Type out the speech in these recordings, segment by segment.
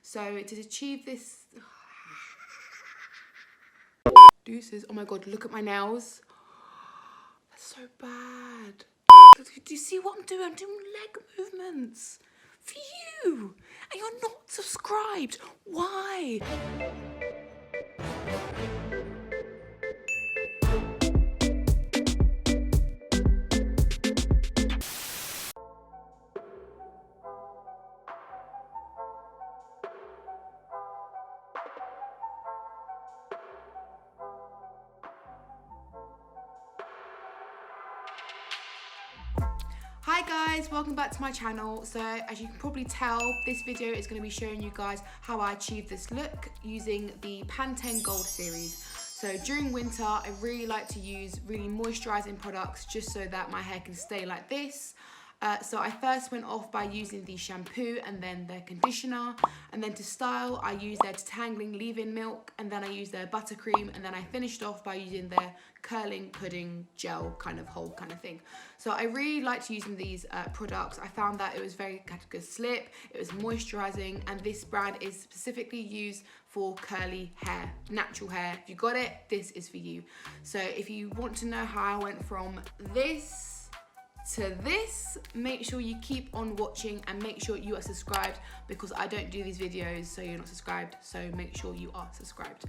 So to achieve this, deuces, oh my God, look at my nails. That's so bad. Do you see what I'm doing? I'm doing leg movements for you, and you're not subscribed. Why? Hi guys, welcome back to my channel. So as you can probably tell, this video is going to be showing you guys how I achieved this look using the Pantene Gold series. So during winter, I really like to use really moisturizing products just so that my hair can stay like this. So I first went off by using the shampoo and then their conditioner, and then to style I used their detangling leave-in milk, and then I used their buttercream, and then I finished off by using their curling pudding gel kind of hold kind of thing. So I really liked using these products. I found that it was had a good slip, it was moisturizing, and this brand is specifically used for curly hair, natural hair. If you got it, this is for you. So if you want to know how I went from this to this, make sure you keep on watching and make sure you are subscribed, because I don't do these videos so you're not subscribed, so make sure you are subscribed.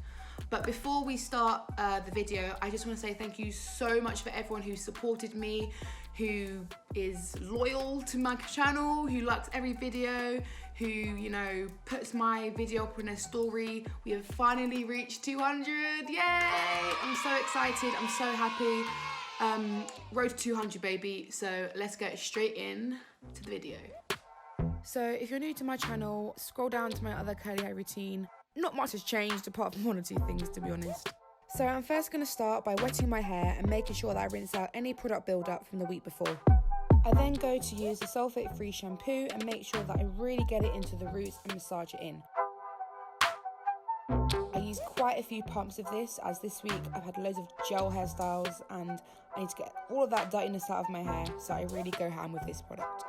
But before we start the video, I just want to say thank you so much for everyone who supported me, who is loyal to my channel, who likes every video, who, you know, puts my video up in a story. We have finally reached 200, yay! I'm so excited, I'm so happy. Road to 200, baby. So let's get straight in to the video. So if you're new to my channel, scroll down to my other curly hair routine. Not much has changed apart from one or two things, to be honest. So I'm first going to start by wetting my hair and making sure that I rinse out any product buildup from the week before. I then go to use the sulfate-free shampoo and make sure that I really get it into the roots and massage it in. I use quite a few pumps of this, as this week I've had loads of gel hairstyles and I need to get all of that dirtiness out of my hair, so I really go ham with this product.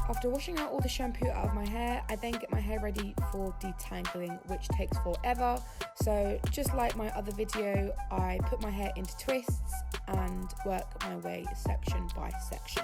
After washing out all the shampoo out of my hair, I then get my hair ready for detangling, which takes forever. So just like my other video, I put my hair into twists and work my way section by section.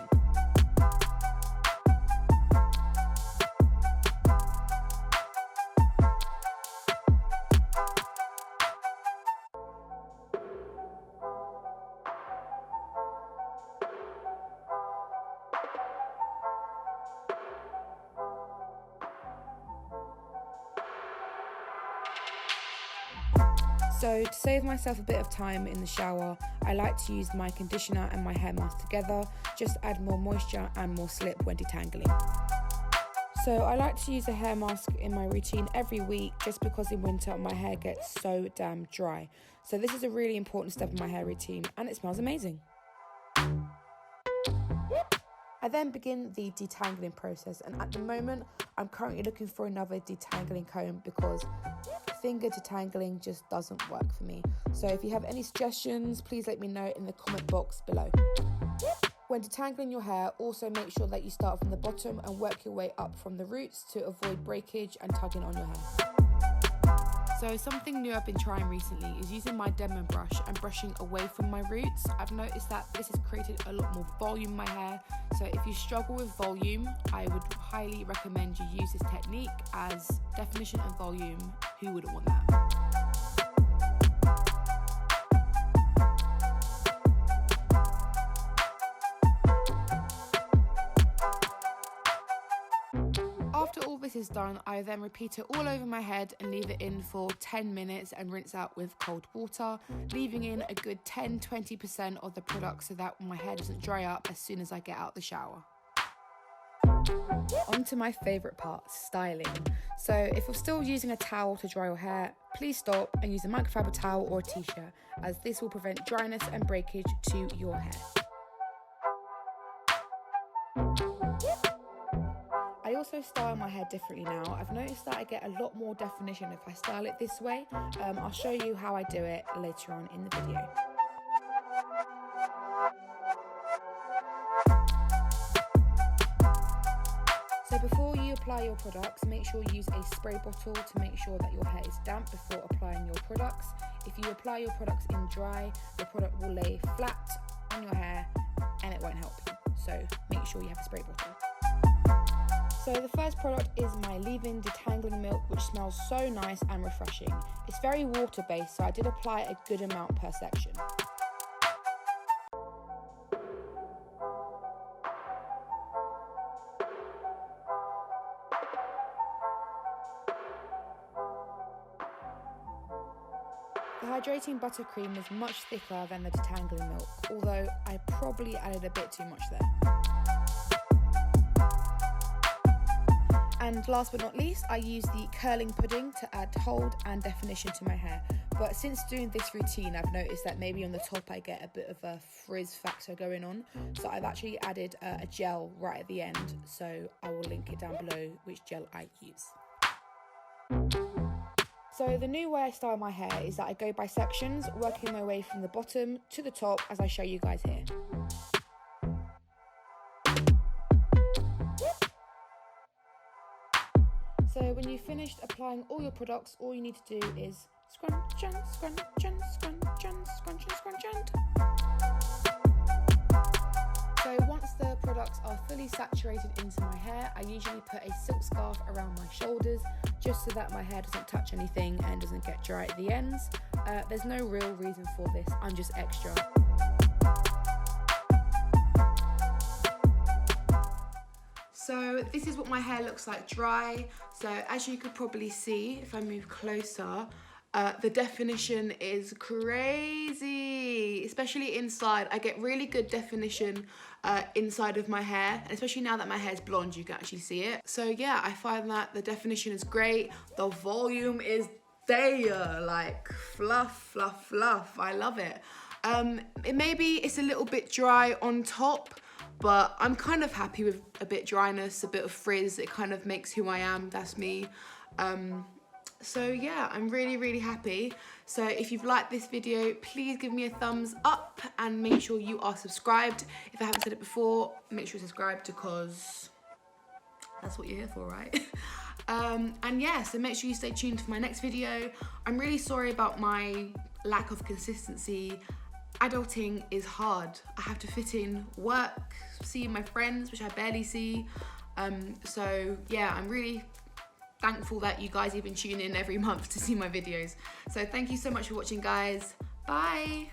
So to save myself a bit of time in the shower, I like to use my conditioner and my hair mask together, just to add more moisture and more slip when detangling. So I like to use a hair mask in my routine every week, just because in winter my hair gets so damn dry. So this is a really important step in my hair routine and it smells amazing. I then begin the detangling process, and at the moment I'm currently looking for another detangling comb because finger detangling just doesn't work for me. So if you have any suggestions, please let me know in the comment box below. When detangling your hair, also make sure that you start from the bottom and work your way up from the roots to avoid breakage and tugging on your hair. So something new I've been trying recently is using my Denman brush and brushing away from my roots. I've noticed that this has created a lot more volume in my hair. So if you struggle with volume, I would highly recommend you use this technique, as definition and volume, who wouldn't want that? After all this is done, I then repeat it all over my head and leave it in for 10 minutes and rinse out with cold water, leaving in a good 10-20% of the product so that my hair doesn't dry up as soon as I get out the shower. On to my favourite part, styling. So if you're still using a towel to dry your hair, please stop and use a microfiber towel or a t-shirt, as this will prevent dryness and breakage to your hair. I also style my hair differently now. I've noticed that I get a lot more definition if I style it this way. I'll show you how I do it later on in the video. apply your products, make sure you use a spray bottle to make sure that your hair is damp before applying your products. If you apply your products in dry, your product will lay flat on your hair and it won't help you. So make sure you have a spray bottle. So the first product is my leave-in detangling milk, which smells so nice and refreshing. It's very water-based, so I did apply a good amount per section. The hydrating buttercream is much thicker than the detangling milk, although I probably added a bit too much there. And last but not least, I use the curling pudding to add hold and definition to my hair. But since doing this routine, I've noticed that maybe on the top I get a bit of a frizz factor going on. So I've actually added a gel right at the end. So I will link it down below which gel I use. So the new way I style my hair is that I go by sections, working my way from the bottom to the top as I show you guys here. So when you've finished applying all your products, all you need to do is scrunch and scrunch and scrunch and scrunch and scrunch and. So once the products are fully saturated into my hair, I usually put a silk scarf around my shoulders just so that my hair doesn't touch anything and doesn't get dry at the ends. There's no real reason for this, I'm just extra. So this is what my hair looks like dry. So as you could probably see, if I move closer, the definition is crazy, especially inside. I get really good definition inside of my hair, and especially now that my hair is blonde, you can actually see it. So yeah, I find that the definition is great. The volume is there, like fluff, fluff, fluff. I love it. Maybe it's a little bit dry on top, but I'm kind of happy with a bit dryness, a bit of frizz. It kind of makes who I am, that's me. So yeah, I'm really, really happy. So if you've liked this video, please give me a thumbs up and make sure you are subscribed. If I haven't said it before, make sure you're subscribed because that's what you're here for, right? And yeah, so make sure you stay tuned for my next video. I'm really sorry about my lack of consistency. Adulting is hard. I have to fit in work, see my friends, which I barely see. So yeah, I'm really thankful that you guys even tune in every month to see my videos. So thank you so much for watching, guys. Bye.